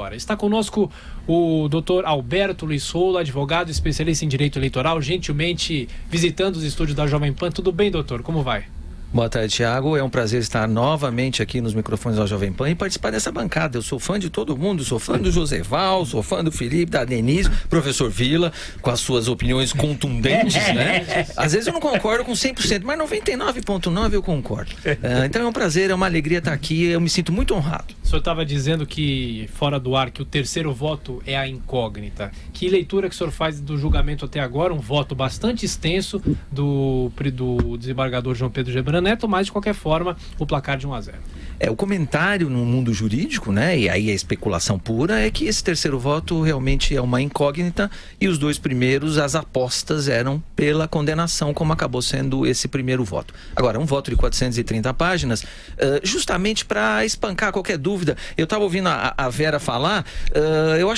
agora. Está conosco o Dr. Alberto Luiz Soulo, advogado especialista em direito eleitoral, gentilmente visitando os estúdios da Jovem Pan. Tudo bem, doutor? Como vai? Boa tarde, Thiago. É um prazer estar novamente aqui nos microfones da Jovem Pan e participar dessa bancada. Eu sou fã de todo mundo, sou fã do Joseval, sou fã do Felipe, da Denise, professor Vila, com as suas opiniões contundentes, né? Às vezes eu não concordo com 100%, mas 99,9% eu concordo. Então é um prazer, é uma alegria estar aqui, eu me sinto muito honrado. O senhor estava dizendo que, fora do ar, que o terceiro voto é a incógnita. Que leitura que o senhor faz do julgamento até agora? Um voto bastante extenso do desembargador João Pedro Gebran Neto, mas de qualquer forma o placar de 1-0. O comentário no mundo jurídico, né, e aí a especulação pura, é que esse terceiro voto realmente é uma incógnita e os dois primeiros, as apostas eram pela condenação, como acabou sendo esse primeiro voto. Agora, um voto de 430 páginas, justamente para espancar qualquer dúvida. Eu estava ouvindo a Vera falar,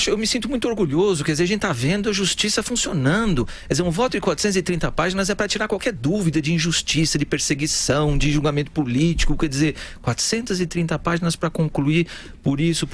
eu me sinto muito orgulhoso, quer dizer, a gente está vendo a justiça funcionando. Quer dizer, um voto de 430 páginas é para tirar qualquer dúvida de injustiça, de perseguição, de julgamento político, quer dizer, 430 páginas para concluir por isso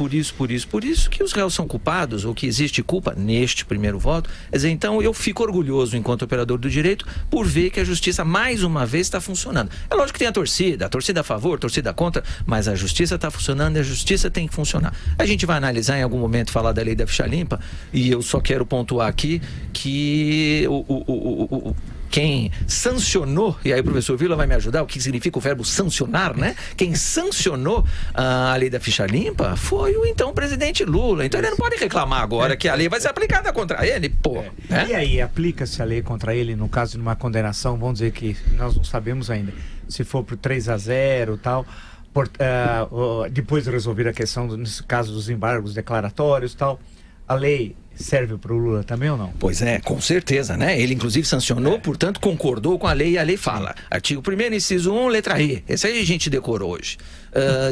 que os réus são culpados ou que existe culpa neste primeiro voto. Quer dizer, então eu fico orgulhoso enquanto operador do direito por ver que a justiça mais uma vez está funcionando. É lógico que tem a torcida a favor, a torcida contra, mas a justiça está funcionando e a justiça tem que funcionar. A gente vai analisar em algum momento, falar da lei da ficha limpa, e eu só quero pontuar aqui que quem sancionou, e aí o professor Vila vai me ajudar, o que significa o verbo sancionar, né? Quem sancionou a lei da ficha limpa foi o então presidente Lula. Então ele não pode reclamar agora que a lei vai ser aplicada contra ele, pô. Né? E aí, aplica-se a lei contra ele no caso de uma condenação, vamos dizer que nós não sabemos ainda, se for pro 3-0 e tal, depois de resolver a questão, nesse caso dos embargos declaratórios e tal, a lei serve para o Lula também ou não? Pois é, com certeza, né? Ele inclusive sancionou, portanto concordou com a lei, e a lei fala, artigo 1º, inciso 1, letra I. Esse aí a gente decorou hoje.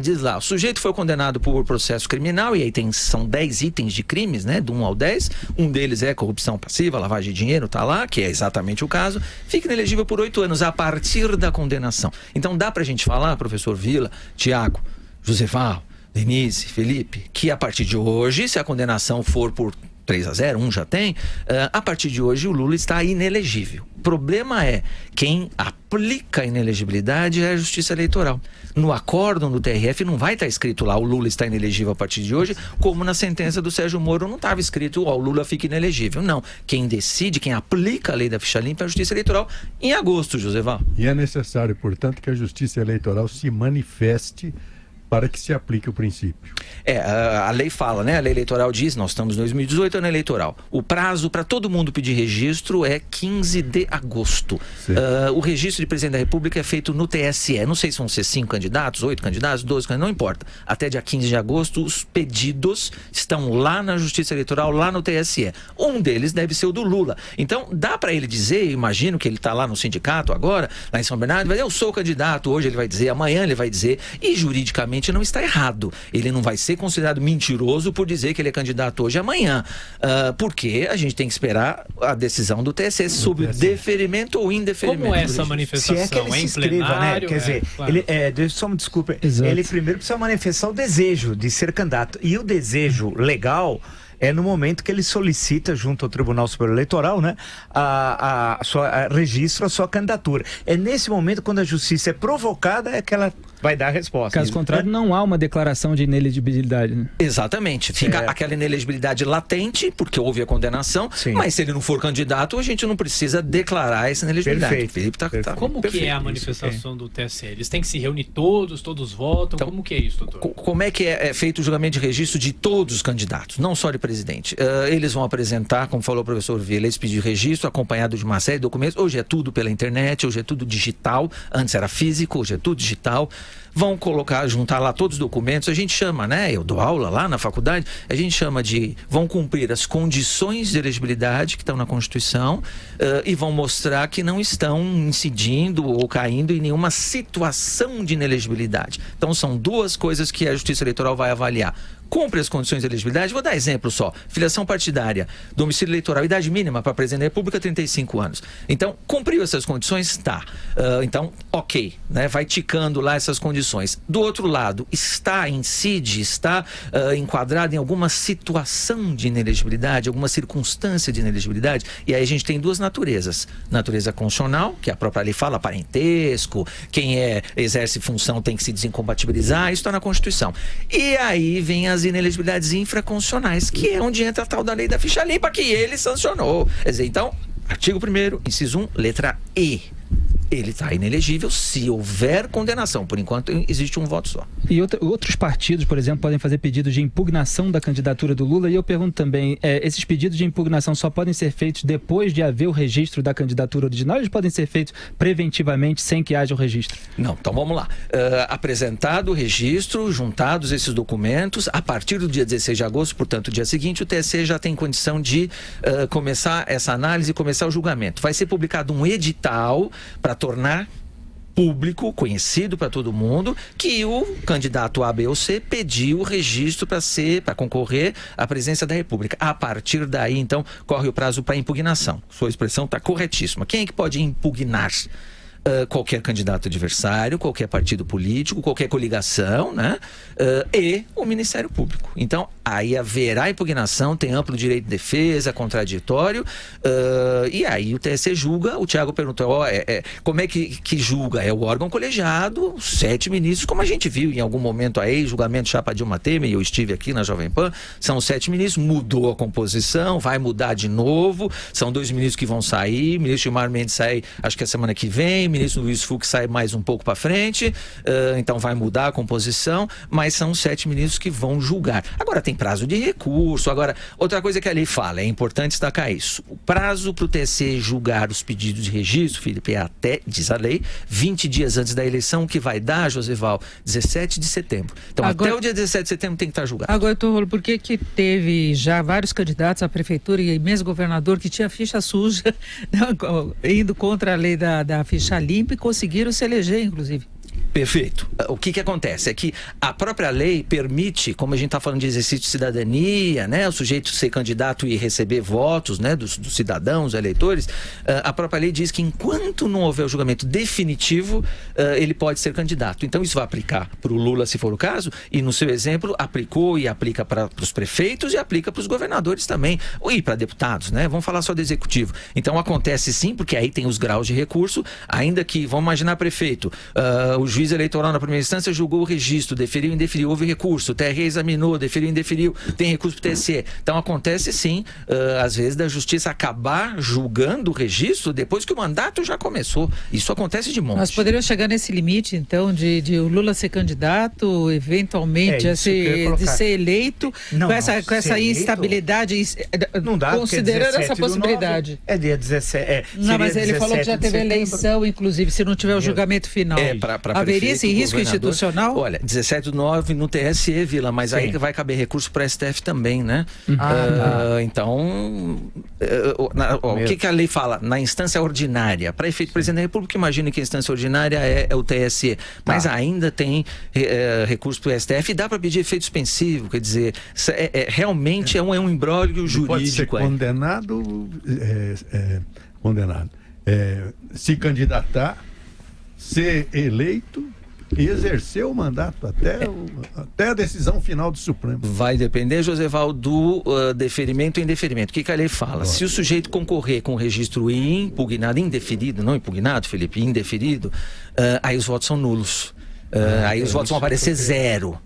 Diz lá, o sujeito foi condenado por processo criminal, e aí são 10 itens de crimes, né? Do 1 ao 10. Um deles é corrupção passiva, lavagem de dinheiro, tá lá, que é exatamente o caso. Fica inelegível por 8 anos a partir da condenação. Então dá pra gente falar, professor Vila, Tiago, Joseval, Denise, Felipe, que a partir de hoje, se a condenação for por 3-0, um já tem, a partir de hoje o Lula está inelegível. O problema é, quem aplica a inelegibilidade é a Justiça Eleitoral. No acórdão do TRF não vai estar escrito lá, o Lula está inelegível a partir de hoje, como na sentença do Sérgio Moro não estava escrito, o Lula fica inelegível. Não, quem decide, quem aplica a lei da ficha limpa é a Justiça Eleitoral em agosto, Joseval. E é necessário, portanto, que a Justiça Eleitoral se manifeste para que se aplique o princípio. A lei fala, né? A lei eleitoral diz, nós estamos em 2018, ano eleitoral. O prazo para todo mundo pedir registro é 15 de agosto. O registro de presidente da República é feito no TSE. Não sei se vão ser 5 candidatos, 8 candidatos, 12 candidatos, não importa. Até dia 15 de agosto, os pedidos estão lá na Justiça Eleitoral, lá no TSE. Um deles deve ser o do Lula. Então, dá para ele dizer, imagino que ele está lá no sindicato agora, lá em São Bernardo, vai dizer, eu sou candidato, hoje ele vai dizer, amanhã ele vai dizer, e juridicamente não está errado. Ele não vai ser considerado mentiroso por dizer que ele é candidato hoje e amanhã. Porque a gente tem que esperar a decisão do TSE sobre deferimento ou indeferimento. Como é essa manifestação? Se é que ele se inscreva, né? Quer dizer, claro. Só me desculpe, ele primeiro precisa manifestar o desejo de ser candidato. E o desejo legal é no momento que ele solicita junto ao Tribunal Superior Eleitoral, né, registro a sua candidatura. É nesse momento, quando a justiça é provocada, é que ela vai dar a resposta. Caso contrário, não há uma declaração de inelegibilidade, né? Exatamente. Fica aquela inelegibilidade latente, porque houve a condenação, mas se ele não for candidato, a gente não precisa declarar essa inelegibilidade. Perfeito. Felipe tá Como que é a manifestação do TSE? Eles têm que se reunir todos votam? Então, como que é isso, doutor? Como é que é feito o julgamento de registro de todos os candidatos, não só de presidente? Eles vão apresentar, como falou o professor Vila, esse pedido de registro acompanhado de uma série de documentos. Hoje é tudo pela internet, hoje é tudo digital, antes era físico, hoje é tudo digital. Vão juntar lá todos os documentos, a gente chama, né? Eu dou aula lá na faculdade, a gente chama vão cumprir as condições de elegibilidade que estão na Constituição e vão mostrar que não estão incidindo ou caindo em nenhuma situação de inelegibilidade. Então são duas coisas que a Justiça Eleitoral vai avaliar: cumpre as condições de elegibilidade. Vou dar exemplo só. Filiação partidária, domicílio eleitoral, idade mínima para presidente da República, 35 anos. Então, cumpriu essas condições? Tá. Então, ok, né? Vai ticando lá essas condições. Do outro lado, incide, está enquadrado em alguma situação de inelegibilidade, alguma circunstância de inelegibilidade, e aí a gente tem duas naturezas. Natureza constitucional, que a própria lei fala, parentesco, quem exerce função tem que se desincompatibilizar, isso está na Constituição. E aí vem as inelegibilidades infraconstitucionais, que é onde entra a tal da lei da ficha limpa, que ele sancionou. Quer dizer, então, artigo 1º, inciso 1, letra E. Ele está inelegível se houver condenação. Por enquanto, existe um voto só. E outros partidos, por exemplo, podem fazer pedidos de impugnação da candidatura do Lula. E eu pergunto também, esses pedidos de impugnação só podem ser feitos depois de haver o registro da candidatura original? Ou eles podem ser feitos preventivamente, sem que haja o registro? Não, então vamos lá. Apresentado o registro, juntados esses documentos, a partir do dia 16 de agosto, portanto, o dia seguinte, o TSE já tem condição de começar essa análise e começar o julgamento. Vai ser publicado um edital para tornar público, conhecido para todo mundo, que o candidato A, B ou C pediu o registro para concorrer à presidência da República. A partir daí, então, corre o prazo para impugnação. Sua expressão está corretíssima. Quem é que pode impugnar? Qualquer candidato adversário, qualquer partido político, qualquer coligação, né? E o Ministério Público. Então, aí haverá impugnação, tem amplo direito de defesa, contraditório, e aí o TSE julga. O Thiago perguntou, como é que julga? É o órgão colegiado, 7 ministros, como a gente viu em algum momento aí, julgamento chapa Dilma Temer, e eu estive aqui na Jovem Pan, são 7 ministros, mudou a composição, vai mudar de novo, são 2 ministros que vão sair, o ministro Gilmar Mendes sai, acho que a semana que vem, o ministro Luiz Fux sai mais um pouco para frente, então vai mudar a composição, mas são 7 ministros que vão julgar. Agora tem prazo de recurso. Agora, outra coisa que a lei fala, é importante destacar isso, o prazo para o TSE julgar os pedidos de registro, Felipe, é até, diz a lei, 20 dias antes da eleição, que vai dar, Josival, 17 de setembro. Então agora, até o dia 17 de setembro tem que estar julgado. Agora, Torrolo, por que teve já vários candidatos à prefeitura e mesmo governador que tinha ficha suja, indo contra a lei da ficha limpa, e conseguiram se eleger, inclusive? Perfeito. O que acontece é que a própria lei permite, como a gente está falando de exercício de cidadania, né, o sujeito ser candidato e receber votos, né, dos cidadãos, eleitores, a própria lei diz que enquanto não houver o julgamento definitivo, ele pode ser candidato. Então isso vai aplicar para o Lula, se for o caso, e no seu exemplo aplicou e aplica para os prefeitos e aplica para os governadores também, e para deputados, né? Vamos falar só do executivo. Então acontece sim, porque aí tem os graus de recurso, ainda que, vamos imaginar prefeito, o juiz eleitoral na primeira instância julgou o registro, deferiu, indeferiu, houve recurso, o TRE examinou, deferiu, indeferiu, tem recurso para o TSE. Então acontece sim, às vezes, da justiça acabar julgando o registro depois que o mandato já começou. Isso acontece de monte. Nós poderíamos chegar nesse limite, então, de o Lula ser candidato, eventualmente, de ser eleito, com essa instabilidade, não dá, considerando essa possibilidade. É dia 17. Não, mas ele falou que já teve eleição, inclusive, se não tiver o julgamento final. Haveria esse risco institucional? Olha, 17/9 no TSE, Vila, mas sim, aí vai caber recurso para STF também, né? Então, o que a lei fala? Na instância ordinária, para efeito presidente da República, imagine que a instância ordinária é o TSE, mas ainda tem recurso para o STF e dá para pedir efeito suspensivo, quer dizer, realmente é um imbróglio jurídico. Pode ser condenado, se candidatar, ser eleito e exercer o mandato até a decisão final do Supremo. Vai depender, Joseval, do deferimento e indeferimento. O que a lei fala? Se o sujeito concorrer com o registro impugnado, indeferido, não impugnado, Felipe, indeferido, aí os votos são nulos. Aí os votos vão aparecer zero,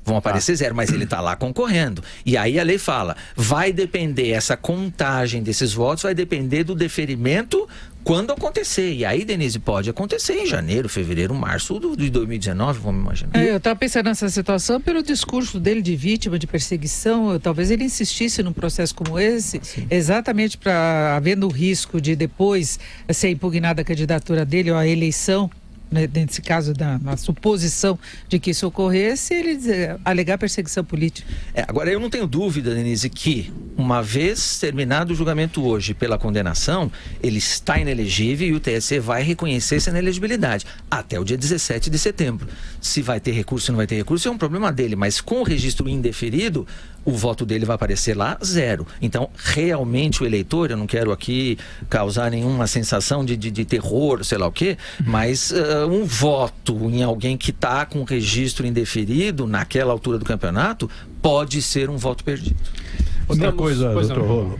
mas ele está lá concorrendo. E aí a lei fala, vai depender, essa contagem desses votos vai depender do deferimento quando acontecer. E aí, Denise, pode acontecer em janeiro, fevereiro, março de 2019, vamos imaginar. Eu estava pensando nessa situação pelo discurso dele de vítima, de perseguição. Talvez ele insistisse num processo como esse, exatamente para, havendo o risco de depois ser impugnada a candidatura dele ou a eleição, nesse caso, na suposição de que isso ocorresse, ele alegar perseguição política. Agora, eu não tenho dúvida, Denise, que Uma vez terminado o julgamento hoje pela condenação, ele está inelegível e o TSE vai reconhecer essa inelegibilidade até o dia 17 de setembro. Se vai ter recurso ou não vai ter recurso é um problema dele, mas com o registro indeferido, o voto dele vai aparecer lá 0. Então, realmente o eleitor, eu não quero aqui causar nenhuma sensação de terror, sei lá o quê, mas um voto em alguém que está com registro indeferido naquela altura do campeonato pode ser um voto perdido. Outra coisa, doutor Rolo,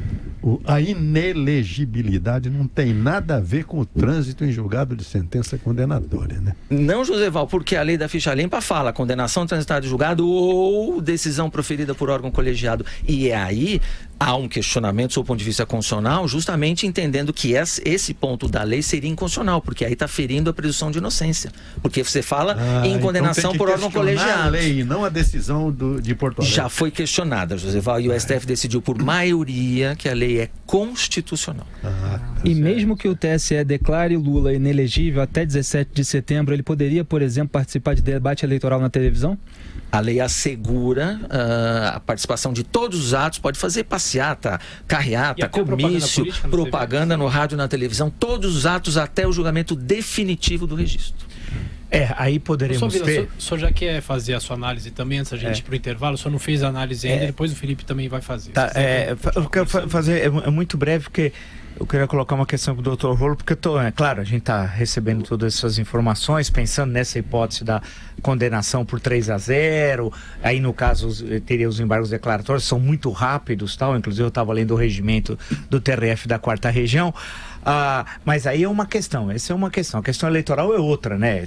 a inelegibilidade não tem nada a ver com o trânsito em julgado de sentença condenatória, né? Não, Joseval, porque a lei da ficha limpa fala condenação transitada de julgado ou decisão proferida por órgão colegiado. E aí há um questionamento, sob o ponto de vista constitucional, justamente entendendo que esse ponto da lei seria inconstitucional, porque aí está ferindo a presunção de inocência. Porque você fala em condenação por órgão colegiado. A lei, não a decisão de Porto Alegre. Já foi questionada, Joseval, e o STF decidiu por maioria que a lei é constitucional. E mesmo que o TSE declare Lula inelegível até 17 de setembro, ele poderia, por exemplo, participar de debate eleitoral na televisão? A lei assegura a participação de todos os atos, pode fazer passeata, carreata, comício, propaganda no rádio e na televisão, todos os atos até o julgamento definitivo do registro. Aí poderemos ter... O senhor já quer fazer a sua análise também, antes da gente ir para o intervalo? O senhor não fez a análise ainda, depois o Felipe também vai fazer. Eu quero fazer, é muito breve, porque eu queria colocar uma questão para o doutor Rolo, porque claro, a gente está recebendo todas essas informações, pensando nessa hipótese da condenação por 3-0, aí no caso teria os embargos declaratórios, são muito rápidos, tal. Inclusive eu estava lendo o regimento do TRF da 4ª região, mas aí é uma questão, essa é uma questão, a questão eleitoral é outra, né?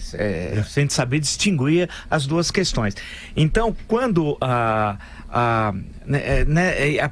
A gente saber distinguir as duas questões. Então, quando a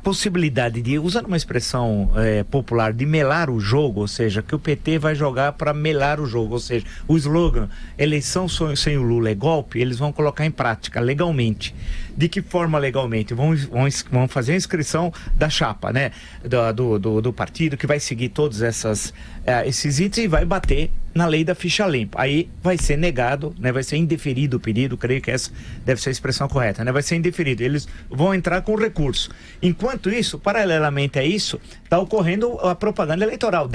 possibilidade de, usando uma expressão popular, de melar o jogo, ou seja, que o PT vai jogar para melar o jogo, ou seja, o slogan eleição sem o Lula é golpe, eles vão colocar em prática legalmente. De que forma legalmente? Vão fazer a inscrição da chapa, né? Do partido, que vai seguir todos esses itens e vai bater na lei da ficha limpa. Aí vai ser negado, né? Vai ser indeferido o pedido, creio que essa deve ser a expressão correta, né? Vai ser indeferido. Eles vão entrar com recurso. Enquanto isso, paralelamente a isso, está ocorrendo a propaganda eleitoral.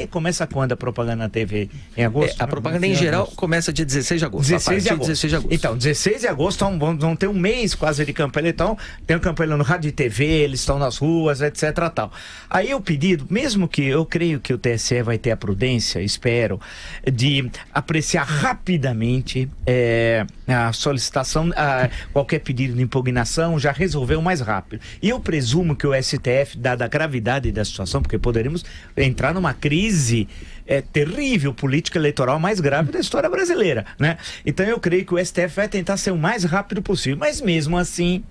Começa quando a propaganda na TV? Em agosto? A propaganda em geral começa dia 16 de agosto. 16 de agosto. 16 de agosto. Então, 16 de agosto vão ter um mês quase de campanha eleitoral. Tem a campanha no rádio e TV, eles estão nas ruas, etc. Tal. Aí o pedido, mesmo que eu creio que o TSE vai ter a prudência, espero, de apreciar rapidamente a solicitação, qualquer pedido de impugnação, já resolver o mais rápido. E eu presumo que o STF, dada a gravidade da situação, porque poderíamos entrar numa crise terrível política eleitoral mais grave da história brasileira, né? Então eu creio que o STF vai tentar ser o mais rápido possível, mas mesmo assim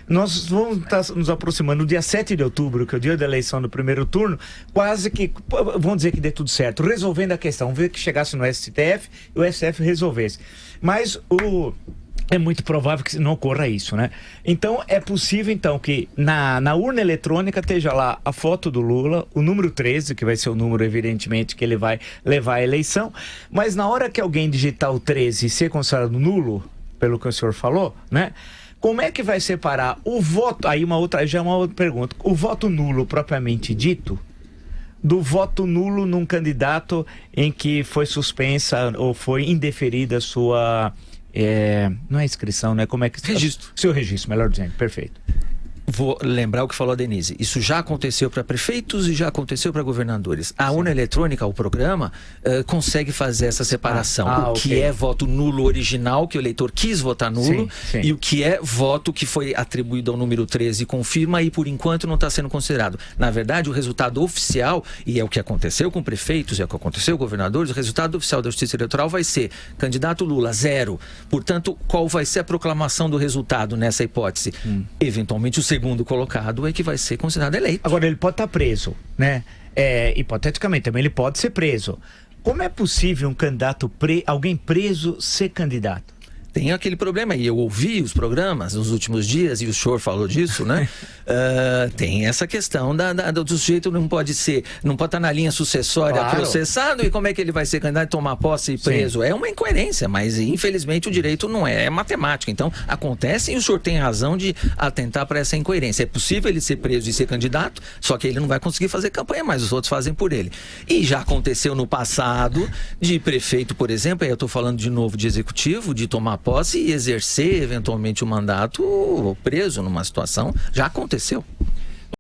nós vamos estar nos aproximando do dia 7 de outubro, que é o dia da eleição do primeiro turno, quase que, vamos dizer que dê tudo certo, resolvendo a questão, ver que chegasse no STF e o STF resolvesse. Mas é muito provável que não ocorra isso, né? Então, é possível, então, que na urna eletrônica esteja lá a foto do Lula, o número 13, que vai ser o número, evidentemente, que ele vai levar à eleição, mas na hora que alguém digitar o 13 e ser considerado nulo, pelo que o senhor falou, né? Como é que vai separar o voto, aí já é uma outra pergunta, o voto nulo propriamente dito, do voto nulo num candidato em que foi suspensa ou foi indeferida sua... não é inscrição, né? Como é que... Registro. Seu registro, melhor dizendo. Perfeito. Vou lembrar o que falou a Denise. Isso já aconteceu para prefeitos e já aconteceu para governadores. A urna eletrônica, o programa, consegue fazer essa separação. O que é voto nulo original, que o eleitor quis votar nulo, sim. E o que é voto que foi atribuído ao número 13 confirma e por enquanto não está sendo considerado. Na verdade, o resultado oficial, e é o que aconteceu com prefeitos, é o que aconteceu com governadores, o resultado oficial da Justiça Eleitoral vai ser candidato Lula, 0. Portanto, qual vai ser a proclamação do resultado nessa hipótese? Eventualmente, o segundo colocado é que vai ser considerado eleito. Agora, ele pode estar preso, né? Hipoteticamente, também ele pode ser preso. Como é possível um candidato, alguém preso, ser candidato? Tem aquele problema, e eu ouvi os programas nos últimos dias, e o senhor falou disso, né? Tem essa questão do sujeito não pode estar na linha sucessória processado, e como é que ele vai ser candidato e tomar posse e preso? É uma incoerência, mas infelizmente o direito não é matemática. Então acontece, e o senhor tem razão de atentar para essa incoerência. É possível ele ser preso e ser candidato, só que ele não vai conseguir fazer campanha, mas os outros fazem por ele. E já aconteceu no passado de prefeito, por exemplo, aí eu estou falando de novo de executivo, de tomar posse e exercer eventualmente o mandato preso numa situação, já aconteceu.